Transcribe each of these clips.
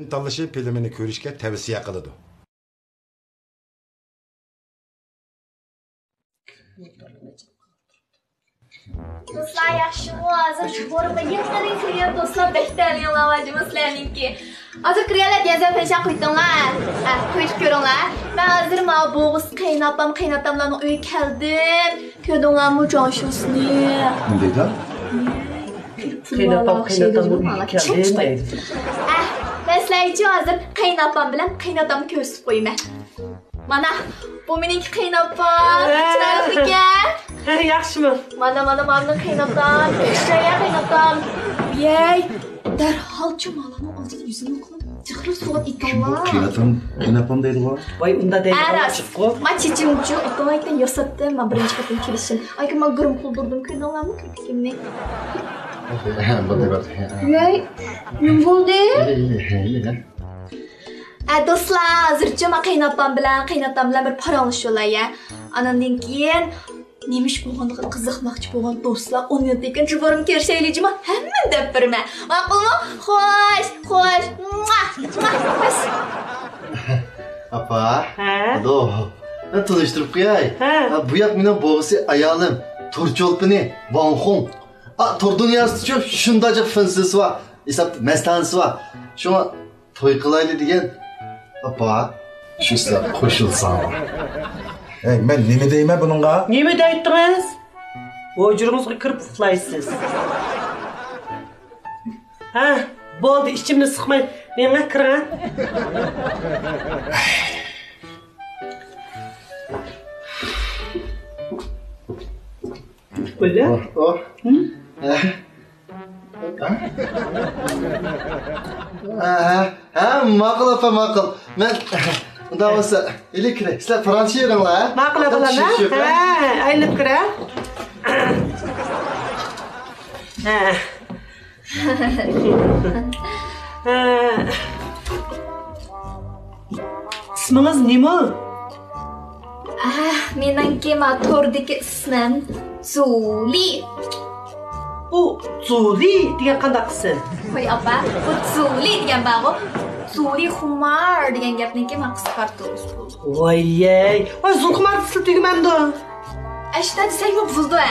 Tanışı filmini ko'rishga tavsiya qiladi. Do'stlar yaxshimi? Hozir shu borda yangidan kirgan do'stlar bektalgan lavajimiz sizlarningki. Hozir kirganlar yazib fashan qo'ydinglar. Qo'yib ko'ringlar. Men hozir ma bo'g'iz qaynatamlarning uyiga keldim. Ko'rdinglarmi jonshusni? Nima Qaynatamning uyiga keldim. Men sizlarga hozir qaynatam bilan qaynatamni ko'rsatib qo'yaman. Mana bu mening qaynopam. Chiroyli ekan. Yaxshimi? Mana qaynatam. Ishlayya qaynatam. Yey, darhol chumalani oldida yuzini qilib, chiqirib suvat ekanlar. Qaynopam deydi-ku. Voy, unda deydi. Chiqib. Men chechimchi otoydan yosatdim, men birinchi qatim kelishim. Ayki men gurum qildirdim, ko'rdinglarmi kirkimni? Yey, nima bo'ldi? Do'stlar, hozircha men qaynopam bilan bir paranglashyolar. Andan keyin nemish bo'lganligini qiziqmoqchi bo'lgan do'stlar 10 minutdan keyin juborim kershayligimi? Hamma deb birman. Ma'qulmi? Xo'sh. Apa? Ado. Ben tanıştırıp qo'yay. Bu yoq mening bo'g'isi ayolim. Turcholpini, Vanxon. Tor dunyosida uchun shundaja finsiz va isab mastanisi va. Shuna to'y qilayli degan. Apa, shu sizlar qo'shilsam. Men nima deyman buningga? Nima deytdingiz? O'juringizga kirib uxlaysiz. Bo'ldi, ichimni siqmay, menga kiring. Böyle? Ma'qul apa, ma'qul. Men unda bo'lsa, elektra. Sizlar Fransiya yeringlar. Ma'qul bo'ladi. Aynib kira. İsmingiz nima? Meningki tordagi ismim Zuli. Bu Zuli degan qanday qilsin? Voy opa, bu Zuli degan bog'i Zuli Xumar degan gapniki men qisqartirib bo'ldi. Voy, Zulxumar deb tugmamdi. Ashta desang yo'q bo'ldi.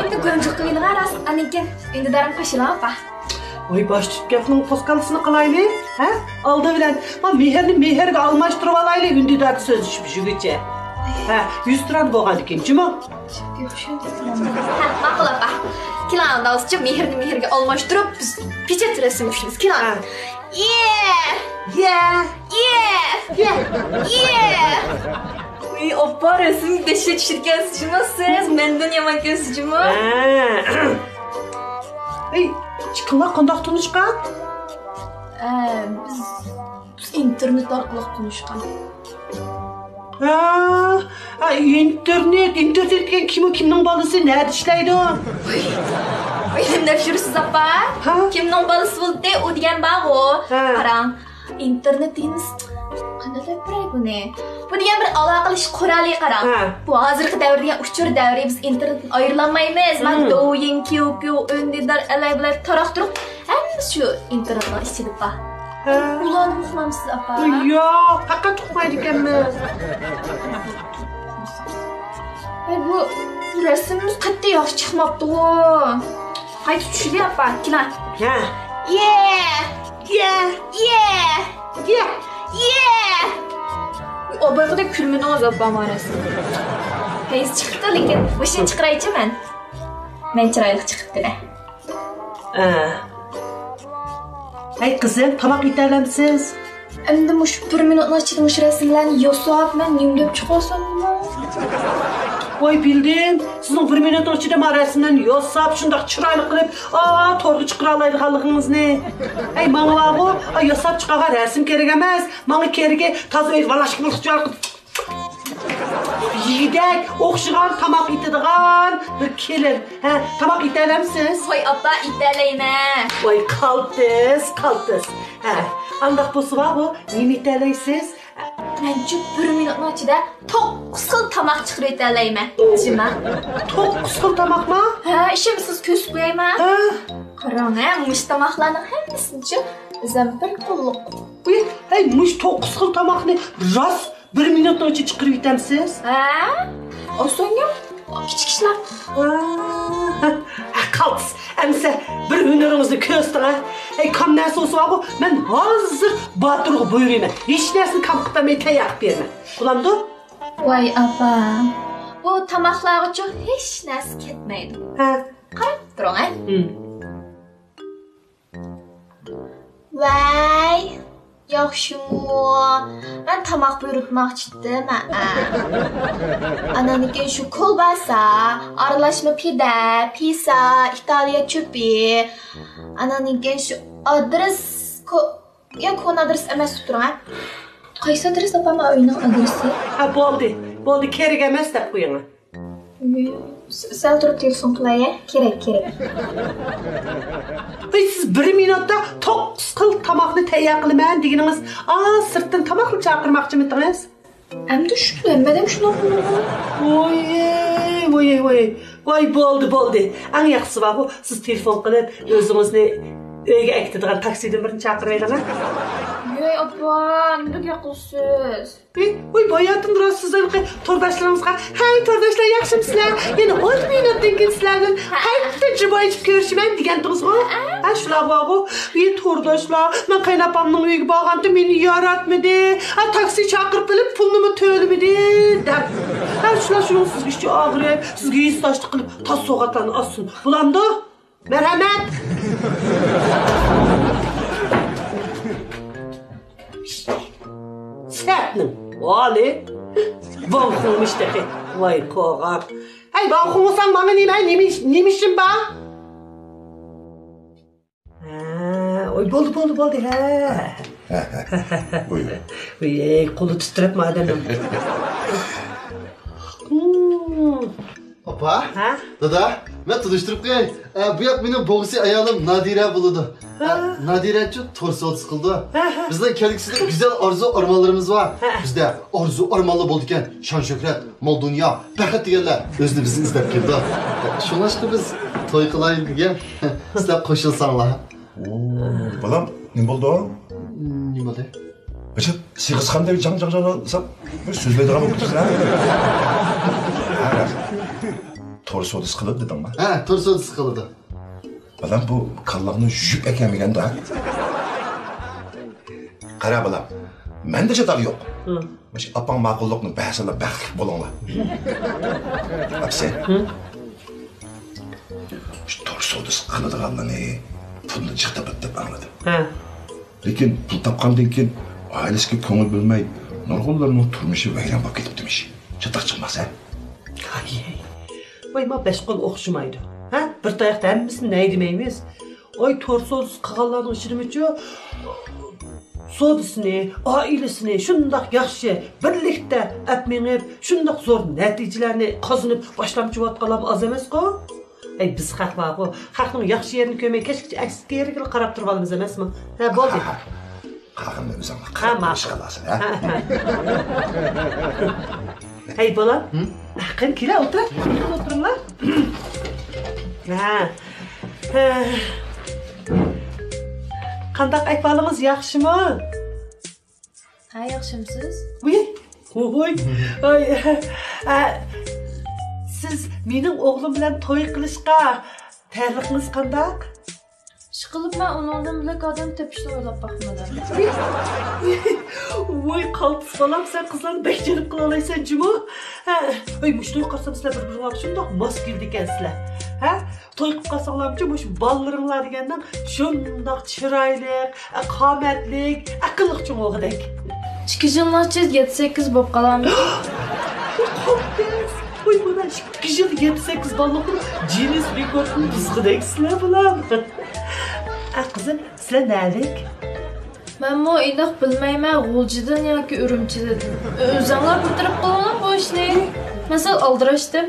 Endi ko'rinchiq qilgan aras, anikin endi darim qo'shila opa. Voy, bosh tutganning poskalsini qilaylik, ha? Oldi bilan mehrga almashtirib olaylik, undidagi so'z tushibshigacha. 100 turan bo'lgan ekan-chimi? Ma'qul opa. Keling, do'stcha mehrga almashtirib biz pechet rasmimiz. Keling. Uy, opa, rasmni deshib tushirgansizmi siz? Mendan yomon ko'rsizmi? Ey, chiqinglar qandoq tunishgan? Biz internet orqali tunishgan. İnternet degan kimning bolasi nerede ishlaydi? Voy, nima yursiz opa? Kimning bolasi bo'ldi, u degan bog'u. Qarang, internet deymiz. Qanday deb biray buni? Bu degan bir aloqalash quroli qarang. Bu hozirgi davrga uchur davri biz internetdan ayrilmaymiz. Men do'yin, QQ, öndidar, alay-bulay taraq turib, hammamiz shu internetdan ichida bor. Ulanib uxlamsiz opa? Yo'q, faqat uxlaydi ekanmiz. Bu rasmimiz qattiq yaxshi chiqmabdi-ku. Qaytib tushdi opa, keling. Obayda kulmidingiz opa marasi. Hech chiqdi, lekin o'shin chiqiraychi men. Men chiroyli chiqibdi-da. Hey qizim, tomoq yetarlamsiz? Endi mush 1 minutdan ichida mush rasmlarni yosab men yumdab chiqasammi? Voy, bildim. Sizning 1 minutdan ichida men rasmlarni yosab, shundoq chiroyli qilib, to'g'ri chiqara oladiganligingizni. Ey, menga bu yosab chiqargan rasm kerak emas. Menga keragi toza valashqiliq qilib yedak, o'xshagan tomoq yetadigan bir kelin. Tomoq yetarlamsiz? Voy, opa, yetalayman. Voy, qaltis. Andaq bo'lsa bu, nima yetalaysiz? Men 1 minutdan ichida 9 xil tomoq chiqarib yetalayman. Jima. 9 xil tomoqmi? Ishimsiz ko'rsatib qo'yayman. Qarang, mush tomoqlarning hammasini Özüm bir qulluq. Uy, hey, muş 9 xil tamaqni ras 1 minutdan ichi chiqarib yutamsiz. Ha? Osonga kichik ishlar. Qaltis. Amsa bir hunaringizni ko'rsatdinglar. Hey, kam narsa olsa-ku, men hozir Boturga buyurayman. Hech narsani kam qilmay tayyor berman. Bo'lamdi? Voy apa. Bu tamoqlarga hech narsa ketmaydi. Ha. Qarab turing, Voy, yaxshimi? Men tamoq buyurtmoqchi edim. Ananikin shu kolbasa, aralashma pida, pizza, Italiya cho'pi. Ananikin shu adres kon adres emas turing. Qaysi adres opama uyning adresi? Ha, bo'ldi. Bo'ldi, kerak emas deb qo'ying. Sal turib telefon qilay, kerak. Siz 1 minutda 9 xil tamoqni tayyor qilaman deganingiz, sirtdan tamoqni chaqirmoqchimidingiz? Endi shu bilmadim shuni. Voy, bo'ldi. Ang yaxshisi bu, siz telefon qilib o'zingizni uyga aytadigan taksidan birini chaqirib oling. Yo'q, opa, nimaga qilsiz? Voy, boyatin sizlar to'rdoshlaringizga, "Hay, to'rdoshlar, yaxshimisizlar? Yana 10 minutdan keyin sizlarni qayta jiboy ichib ko'rishiman" degandingiz-ku. Shular bor-ku. To'rdoshlar, men qaynopamning uyiga borganda meni yaratmadi. Taksi chaqirib bilib, pulni to'lamadi deb. Shular sizga ichki og'rib, sizga yuzdoshlik qilib, tas-so'g'atlarni olsin. Bo'lamdi? Marhamat. Sätnim. Vali. Vanxum işte. Vay koğar. Hey, vanxumsan bana nemişim ba? Oy, boldu. Buyur. Oy, kolu titrep mademim. Opa, dada, ben tanıştırıp koyayım. Bu yak benim boğusu ayağım Nadire buludu. Nadire çok torsu sıkıldı. Bizden kendisinde güzel arzu ormanlarımız var. Bizde arzu ormanlı buldukken şan şöhret, mal dünya, berkat diyenler özünü bizi izlep girdi. Şunun aşkı biz toy kılayım diye sizler koşulsanlar. Balam, ne oldu o? Ne oldu? Bıçak, siz qanday jang-jang so'zlaydigan bo'lib tursiz ha? Torso'da sıkıldı dedim mi? Torso'da sıkıldı. Balam bu kallağını jüp ekemigen daha. Qara balam, mende jadal yok. Apang maqulluqni bahsala baxtli bo'linglar. Apse. Şu torso'da sıkıladiganlarni pulni chiqib deb anladim. Lekin pul topgandan keyin ailesiga ko'ngil bilmay, nurg'unlarning turmushi vayron bo'lib ketibdimish. Chataq chiqmas ha? Voy, ma 5 qo'l o'xshamaydi. Bir tayoqda hammasini ne demaymiz. Oy, to'rso'z qilganlarning ishirimichi sodisini, oilasini shundoq yaxshi birlikda apmengib, shundoq zo'r natijalarni qozonib boshlamchi bo'layotganlar oz emas-ku. Biz xalq bor-ku, xalqning yaxshi yerini ko'rmay, kechgacha aksiga yerga qarab turganimiz emasmi? Bo'ldi. Qaqimni o'zim qarab chiqasan, ha? Hey bolam, qani kela o'tiringlar. Qandaq ahvolingiz yaxshimi? Ha, yaxshimisiz? Voy. Siz mening o'g'lim bilan to'y qilishga tayyorligingiz qandaq? Ishqilib men uningdan bilan odam topishni o'ylab baxmadim. Voy, qaltis bolam, sen qizlarni bekchilib qila olaysan-jimi? Voy, mushto'y qarsam sizlar bir-biringizga shundoq mos keldi ekansizlar. To'y qilib qolsanglarchi, mush bolalaringlar degandan shundoq chiroyli, qomatli, aqlli cho'ng'og'idek. Chiqishinglarcha 7-8 bo'lib qolamiz. Voy, buna 2 yil 7-8 bolalar Guinness rekordni buzg'idaysizlar bular. Qizim, sizlar nalik? Men bu iliq bilmayman, G'uljidan yoki Urumchidan. O'zinglar bitirib qo'yinglar bu ishni. Masal oldirashdim.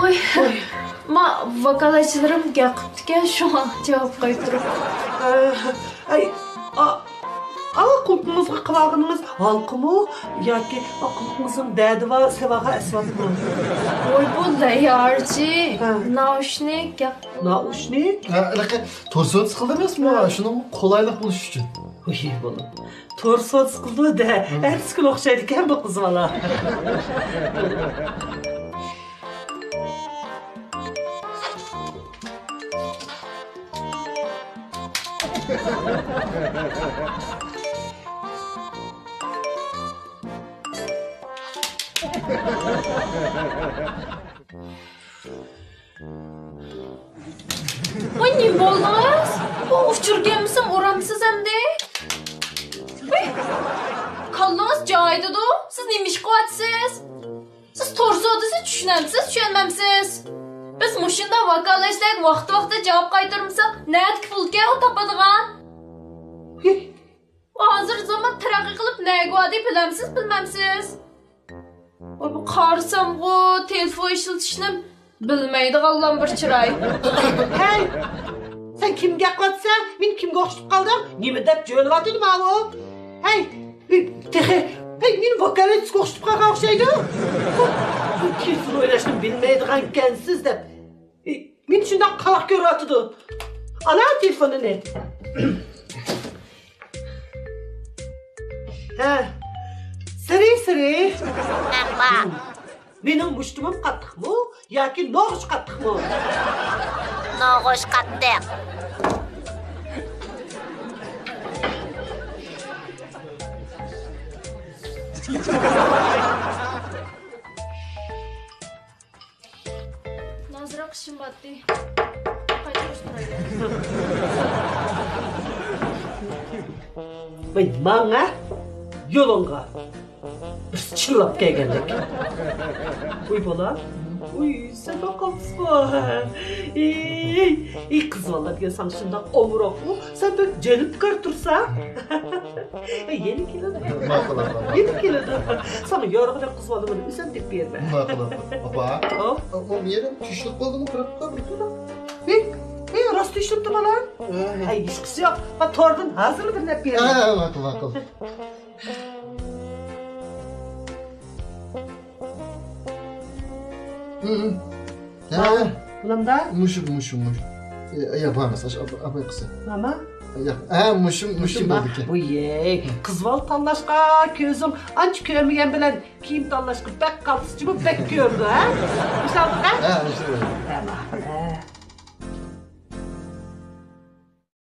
Oy. Ma vokalachilarim gapirdi-ku, shu javob qo'yib turib. Kulağınızga qılağınız halqımı yoki kulağınızın dərdi var, sevağa əsvabı. Oy bu layarcı. Naushnik ya. Naushnik? Anaqa torson sıkıldı emasmi? Şunun kolaylık buluş üçün. Uy bolam. Torson sıkıldı da, ertesi gün oxşaydı ekan bu qız bala. Oy ne bolmaz? Bu uçurganmisiz, oramsiz hem de. Kallınız joyida-da. Siz nemish qilyapsiz? Siz to'rsodisiz tushunamsiz, tushunmamsiz? Biz mushunda vokallashtag vaqti-vaqtida javob qaytarmasak, nayatki pulga topadigan? Hozir zaman taraqqiy qilib nayga bilamsiz, bilmamsiz? Bu qarsam-g'u telefon ishlatishni bilmaydiganlar bir chiroy. Hey! Sen kimga qatsan? Men kimga o'xshab qoldim? Nima deb jo'lyaptimi bu? Hey! Hey, men vokalistga o'xshab qolgan o'xshaydi. Telefon o'ylashni bilmaydigan ekansiz deb. Men shundan qaloq ko'ryapti. Ana telefonini. Ha. Siri. Mening mushtumim qattiqmi yoki no'g'ush qattiqmi? No'g'ush qattiq. Nazira qishim batdi. Qaytarish turaydi. Voy, manga yo'lingga bir chillab kelgandek. Uy bola. Uy, sen baqapsın. Kız vallahi diye sen şundan omurokmu? Sen de canım kartursa. Yeni kiloda. Yeni kiloda. Sana yorğun kız vallahi bunu sen tip verme. Baba. O yerim çüşlük oldu mu kırıkta burada? Rast işlepti bana. Ay, işkisi yok. Bak tordun hazır bir ne bir. Bakıl. Ulan da? Muşum. Yapamaz. Abi kısa. Ama? Muşum oldu ki. Uy, kızval tanlaşqa gözüm anç körmegen bilen kiyim tanlaşqa bek kalsıcımı bek gördü ha? Misal ha? Ha, işte öyle. Tamam.